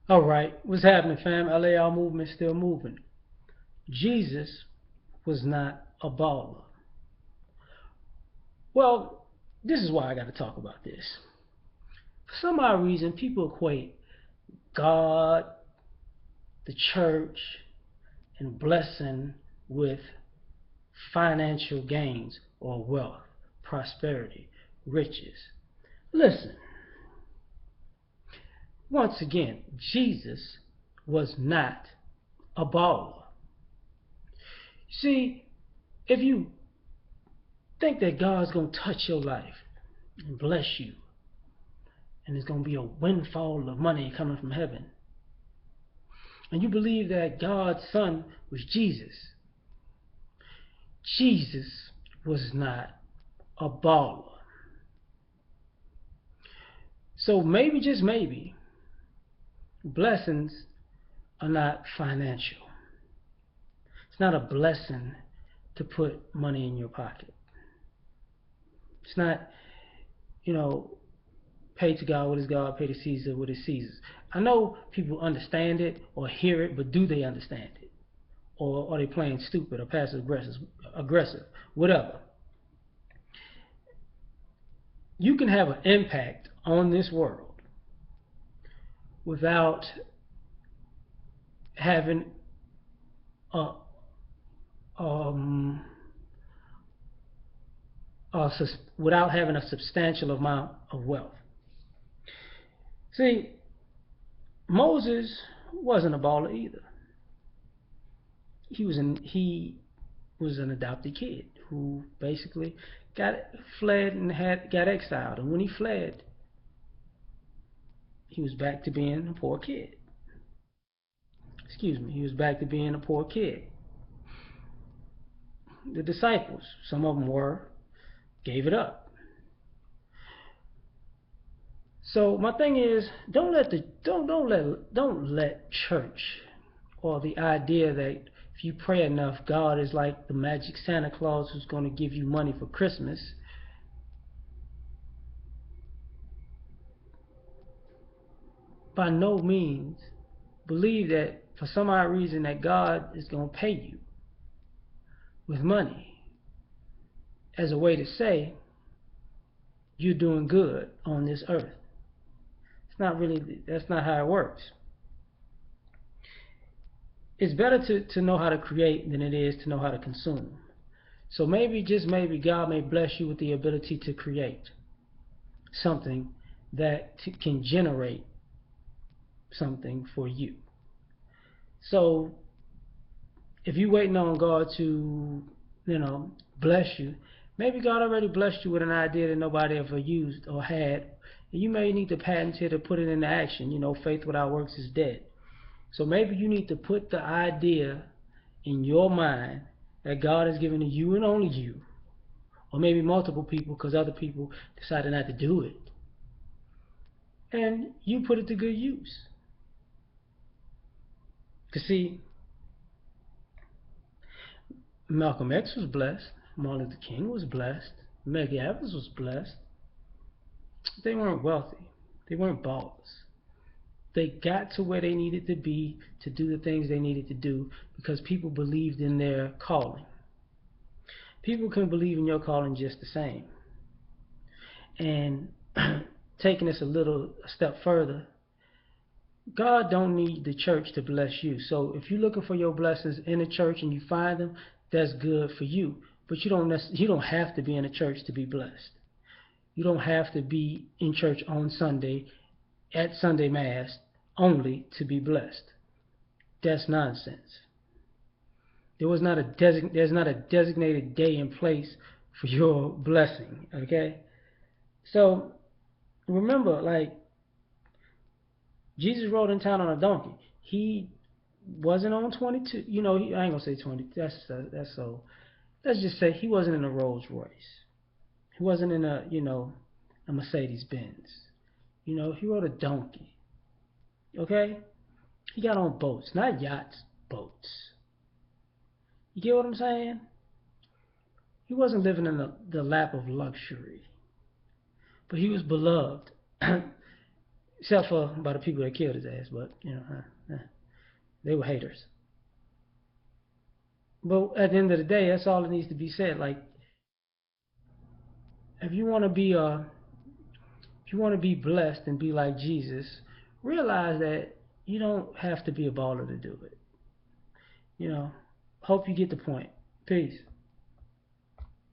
All right, what's happening, fam? L.A.R movement still moving. Jesus was not a baller. Well, this is why I got to talk about this. For some odd reason, people equate God, the church, and blessing with financial gains or wealth, prosperity, riches. Listen, once again, Jesus was not a baller. See, if you think that God's going to touch your life and bless you, and there's going to be a windfall of money coming from heaven, and you believe that God's son was Jesus, Jesus was not a baller. So maybe, just maybe, blessings are not financial. It's not a blessing to put money in your pocket. It's not, you know, pay to God what is God, pay to Caesar what is Caesar's. I know people understand it or hear it, but do they understand it? Or are they playing stupid or passive aggressive, whatever? You can have an impact on this world without having a, um, without having a substantial amount of wealth. See, Moses wasn't a baller either. He was an adopted kid who basically got fled and got exiled. And when he fled, he was back to being a poor kid. Excuse me, he was back to being a poor kid. The disciples, some of them gave it up. So my thing is, don't let church or the idea that if you pray enough, God is like the magic Santa Claus who's going to give you money for Christmas. By no means believe that for some odd reason that God is going to pay you with money as a way to say you're doing good on this earth. It's not really, that's not how it works. It's better to know how to create than it is to know how to consume. So maybe, just maybe, God may bless you with the ability to create something that can generate something for you. So if you're waiting on God to, bless you, maybe God already blessed you with an idea that nobody ever used or had. And you may need to patent it or put it into action. Faith without works is dead. So maybe you need to put the idea in your mind that God has given to you and only you, or maybe multiple people because other people decided not to do it, and you put it to good use. Because see, Malcolm X was blessed, Martin Luther King was blessed, Medgar Evers was blessed. They weren't wealthy. They weren't ballers. They got to where they needed to be to do the things they needed to do because people believed in their calling. People can believe in your calling just the same. And taking this a step further, God don't need the church to bless you. So if you're looking for your blessings in the church and you find them, that's good for you. But you don't have to be in a church to be blessed. You don't have to be in church on Sunday at Sunday Mass only to be blessed. That's nonsense. There's not a designated day and place for your blessing. Okay? So remember, like, Jesus rode in town on a donkey. He wasn't on 22. I ain't gonna say 20. That's so. Let's just say he wasn't in a Rolls Royce. He wasn't in a Mercedes Benz. He rode a donkey. Okay? He got on boats, not yachts, boats. You get what I'm saying? He wasn't living in the lap of luxury, but he was beloved. except for by the people that killed his ass. But they were haters. But at the end of the day, that's all that needs to be said. Like, if you want to be if you want to be blessed and be like Jesus, realize that you don't have to be a baller to do it. You know. Hope you get the point. Peace.